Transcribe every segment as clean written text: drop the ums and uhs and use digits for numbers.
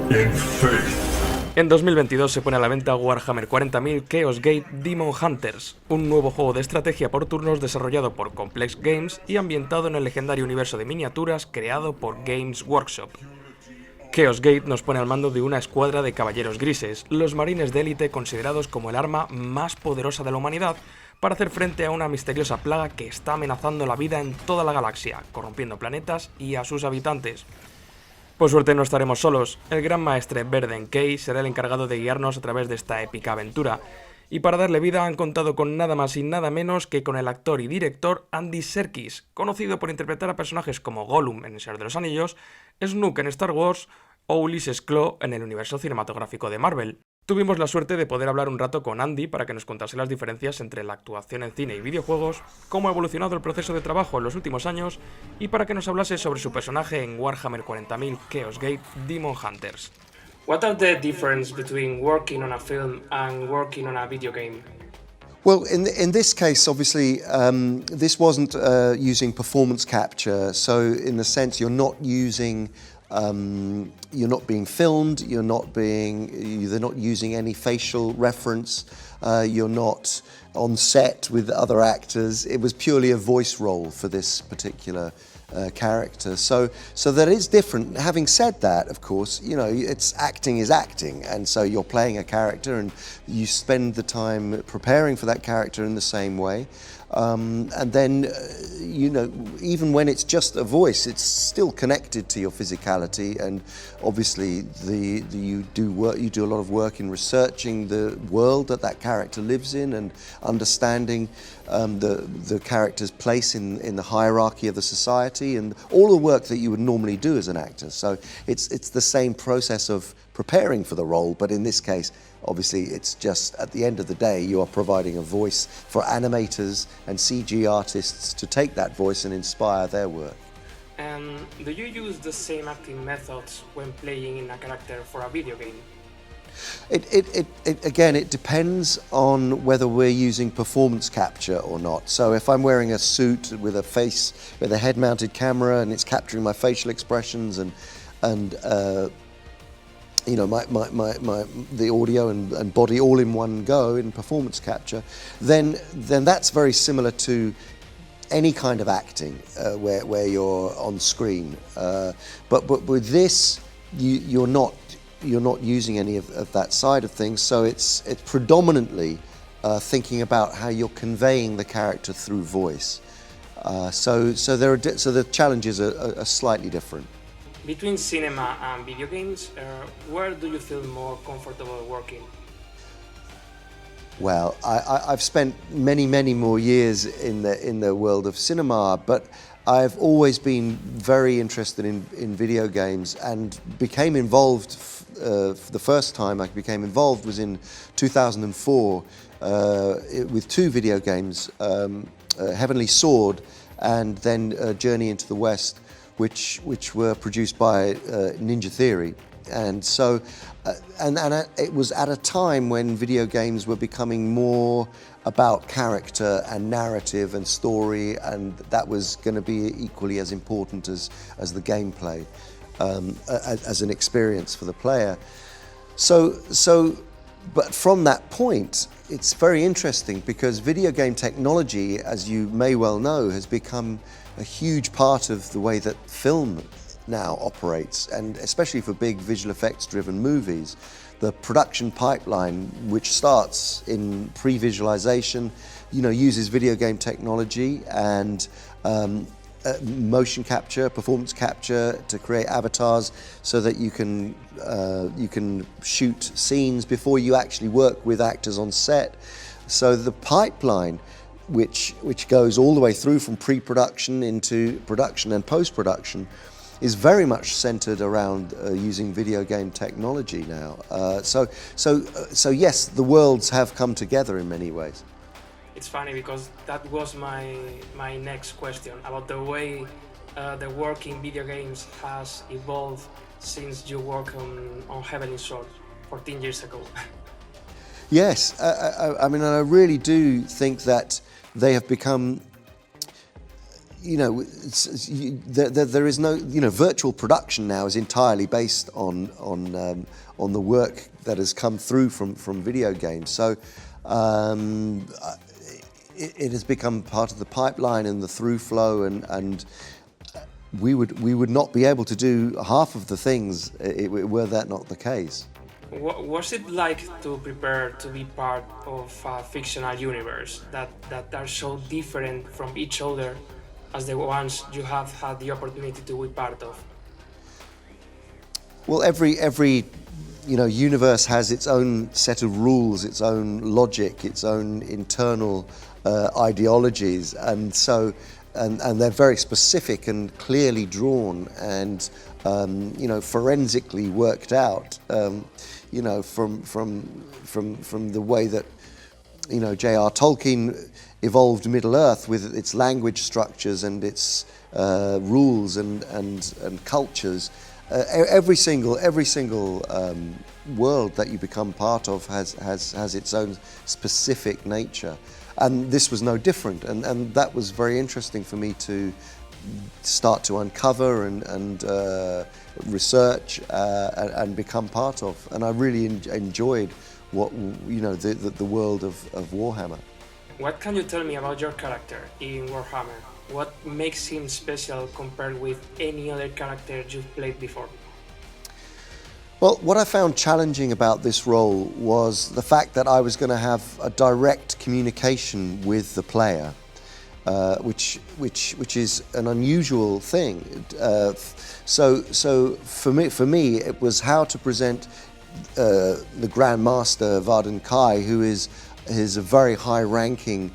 In faith. En 2022 se pone a la venta Warhammer 40.000 CHAOS GATE Daemonhunters, un nuevo juego de estrategia por turnos desarrollado por Complex Games y ambientado en el legendario universo de miniaturas creado por Games Workshop. CHAOS GATE nos pone al mando de una escuadra de Caballeros Grises, los marines de élite considerados como el arma más poderosa de la humanidad, para hacer frente a una misteriosa plaga que está amenazando la vida en toda la galaxia, corrompiendo planetas y a sus habitantes. Por suerte no estaremos solos, el Gran Maestre Vardan Kai será el encargado de guiarnos a través de esta épica aventura, y para darle vida han contado con nada más y nada menos que con el actor y director Serkis, conocido por interpretar a personajes como Gollum en El Señor de los Anillos, Snoke en Star Wars o Ulysses Klaue en el universo cinematográfico de Marvel. Tuvimos la suerte de poder hablar un rato con Andy para que nos contase las diferencias entre la actuación en cine y videojuegos, cómo ha evolucionado el proceso de trabajo en los últimos años y para que nos hablase sobre su personaje en Warhammer 40.000 CHAOS GATE Daemonhunters. What are the differences between working on a film and working on a video game? Well, in this case, obviously, this wasn't using performance capture. So, in the sense, you're not using, you're not being filmed. They're not using any facial reference. You're not on set with other actors. It was purely a voice role for this particular character. So that is different. Having said that, of course, you know, it's acting is acting, and so you're playing a character and you spend the time preparing for that character in the same way. And then, you know, even when it's just a voice, it's still connected to your physicality, and obviously you do a lot of work in researching the world that character lives in and understanding the character's place in the hierarchy of the society and all the work that you would normally do as an actor. So it's the same process of preparing for the role, but in this case, obviously, it's just at the end of the day, you are providing a voice for animators and CG artists to take that voice and inspire their work. And do you use the same acting methods when playing in a character for a video game? It depends on whether we're using performance capture or not. So if I'm wearing a suit with a head-mounted camera and it's capturing my facial expressions and you know, the audio and body all in one go in performance capture, then that's very similar to any kind of acting where you're on screen. But with this, you're not using any of that side of things. So it's predominantly thinking about how you're conveying the character through voice. So the challenges are slightly different. Between cinema and video games, where do you feel more comfortable working? Well, I've spent many more years in the world of cinema, but I've always been very interested in video games and became involved. For the first time I became involved was in 2004 with two video games, Heavenly Sword and then Journey into the West, which were produced by Ninja Theory. And so, it was at a time when video games were becoming more about character and narrative and story, and that was going to be equally as important as the gameplay, as an experience for the player. But from that point, it's very interesting because video game technology, as you may well know, has become a huge part of the way that film now operates, and especially for big visual effects driven movies. The production pipeline, which starts in pre-visualization, you know, uses video game technology and motion capture, performance capture to create avatars so that you can shoot scenes before you actually work with actors on set. So the pipeline, which goes all the way through from pre-production into production and post-production, is very much centered around using video game technology now. So yes, the worlds have come together in many ways. It's funny because that was my next question about the way the work in video games has evolved since you worked on Heavenly Sword 14 years ago. Yes, I mean, I really do think that they have become there is no, virtual production now is entirely based on the work that has come through from video games. So it has become part of the pipeline and the through flow, and we would not be able to do half of the things were that not the case. What was it like to prepare to be part of a fictional universe that are so different from each other as the ones you have had the opportunity to be part of? Well, every universe has its own set of rules, its own logic, its own internal ideologies, and so and they're very specific and clearly drawn and forensically worked out. From the way that J.R. Tolkien evolved Middle Earth with its language structures and its rules and cultures. Every single world that you become part of has its own specific nature, and this was no different. And that was very interesting for me to start to uncover and research and become part of. And I really enjoyed the world of Warhammer. What can you tell me about your character in Warhammer? What makes him special compared with any other character you've played before? Well, what I found challenging about this role was the fact that I was going to have a direct communication with the player, which is an unusual thing. So for me, it was how to present the Gran Maestre Vardan Kai, who is a very high-ranking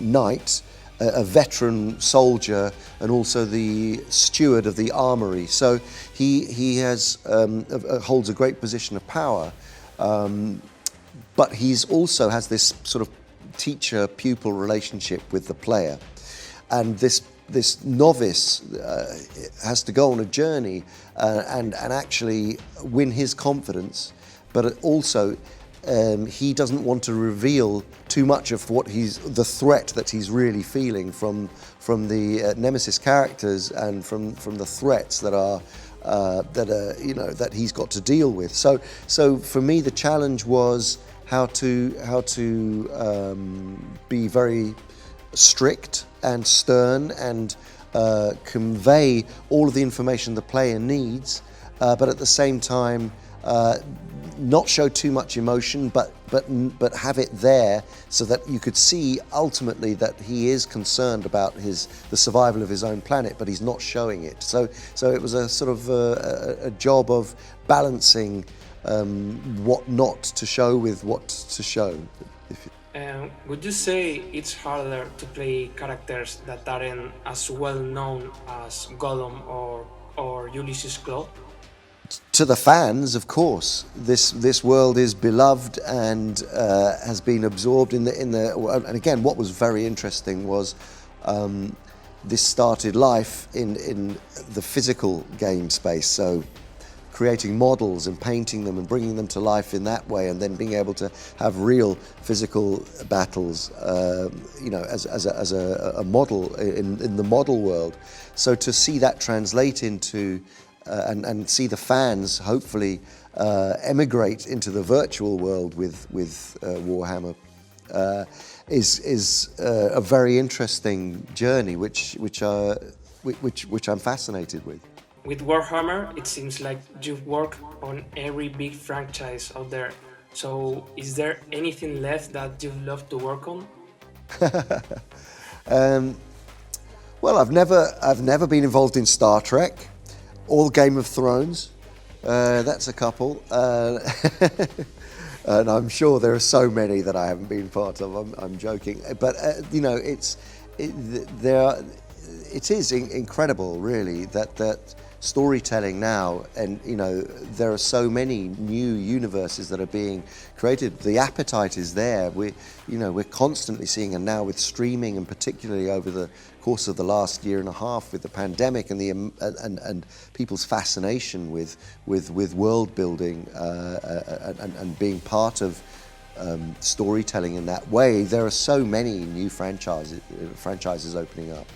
knight, a veteran soldier, and also the steward of the armory. So he holds a great position of power, but he's also has this sort of teacher-pupil relationship with the player, and this novice has to go on a journey and actually win his confidence, but also he doesn't want to reveal too much of the threat that he's really feeling from the Nemesis characters and from the threats that he's got to deal with. So for me, the challenge was how to be very strict and stern and convey all of the information the player needs, but at the same time not show too much emotion, but have it there so that you could see ultimately that he is concerned about the survival of his own planet, but he's not showing it. So it was a sort of a job of balancing what not to show with what to show. Would you say it's harder to play characters that aren't as well known as Gollum or Ulysses Claw? To the fans, of course, this world is beloved and has been absorbed in the. And again, what was very interesting was this started life in the physical game space. So creating models and painting them and bringing them to life in that way, and then being able to have real physical battles, as a model in the model world. So to see that translate into and see the fans hopefully emigrate into the virtual world with Warhammer is a very interesting journey, which I'm fascinated with. With Warhammer, it seems like you've worked on every big franchise out there. So, is there anything left that you'd love to work on? Well, I've never been involved in Star Trek or Game of Thrones. That's a couple, and I'm sure there are so many that I haven't been part of. I'm joking, but it is incredible, really, that storytelling now, and there are so many new universes that are being created. The appetite is there. We're constantly seeing, and now with streaming, and particularly over the course of the last year and a half with the pandemic and and people's fascination with world building and being part of storytelling in that way. There are so many new franchises opening up.